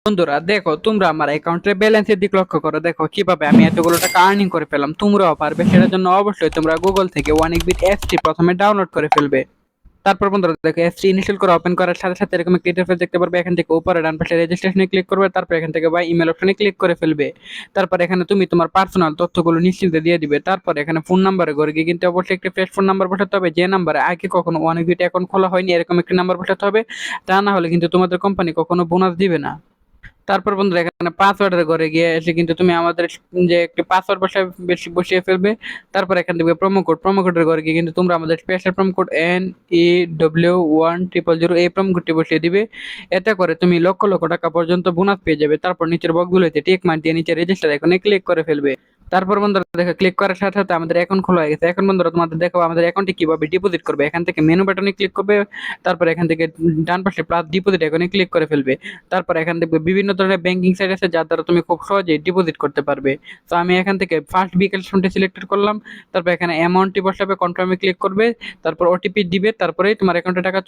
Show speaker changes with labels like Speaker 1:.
Speaker 1: বন্ধুরা দেখো, তোমরা আমার অ্যাকাউন্টের ব্যালেন্সের দিক লক্ষ্য করো। দেখো কিভাবে আমি এতগুলো টাকা আর্নিং করে পেলাম। তোমরাও পারবে। সেটার জন্য অবশ্যই তোমরা গুগল থেকে ওয়ানিকবিট অ্যাপসটি প্রথমে ডাউনলোড করে ফেলবে। তারপর বন্ধুরা দেখো, অ্যাপসটি ইনস্টল করে ওপেন করার সাথে সাথে এরকম একটা ইন্টারফেস দেখতে পারবে। এখান থেকে উপরে ডান পাশে রেজিস্ট্রেশনে ক্লিক করবে। তারপর এখান থেকে বা ইমেল অপশনে ক্লিক করে ফেলবে। তারপর এখানে তুমি তোমার পার্সোনাল তথ্যগুলো নিশ্চিন্তে দিয়ে দিবে। তারপর এখানে ফোন নাম্বারে ঘরে গিয়ে কিন্তু অবশ্যই একটা ফ্রেশ ফোন নাম্বার বসাতে হবে, যে নাম্বারে আগে কখনো ওয়ানিকবিট অ্যাকাউন্ট খোলা হয়নি এরকম একটা নাম্বার বসাতে হবে। তা না হলে কিন্তু তোমাদের কোম্পানি কখনো বোনাস দিবে না। তারপর বন্ধুরা এখানে পাসওয়ার্ডের ঘরে গিয়ে এসে কিন্তু তুমি আমাদের যে একটি পাসওয়ার্ড বসিয়ে ফেলবে। তারপর এখান থেকে প্রোমো কোডের ঘরে গিয়ে কিন্তু তোমরা আমাদের স্পেশাল প্রোমো কোড NEW1000 এই প্রোমো কোডটি বসিয়ে দিবে। এতে করে তুমি লক্ষ লক্ষ টাকা পর্যন্ত বোনাস পেয়ে যাবে। তারপর নিচের বক্সগুলোতে টিক মার্ক দিয়ে নিচে রেজিস্টার এখানে ক্লিক করে ফেলবে। তারপর বন্ধুরা দেখো, ক্লিক করার সাথে সাথে আমাদের অ্যাকাউন্ট খোলা হয়ে গেছে। এখন বন্ধুরা তোমাদের দেখো আমাদের অ্যাকাউন্টে কিভাবে ডিপোজিট করবে। এখান থেকে মেনু বাটনে ক্লিক করবে। তারপর এখান থেকে ডান পাশে প্লাস ডিপোজিট এখানে ক্লিক করে ফেলবে। তারপর এখান থেকে বিভিন্ন ধরনের ব্যাংকিং সাইট আছে যার দ্বারা তুমি খুব সহজেই ডিপোজিট করতে পারবে। তো আমি এখান থেকে ফার্স্ট বিকাশ ফোনটি সিলেক্ট করলাম। তারপর এখানে অ্যামাউন্টটি বসাবে, কনফার্মে ক্লিক করবে। তারপর ওটিপি দিবে, তারপরেই তোমার অ্যাকাউন্টে টাকা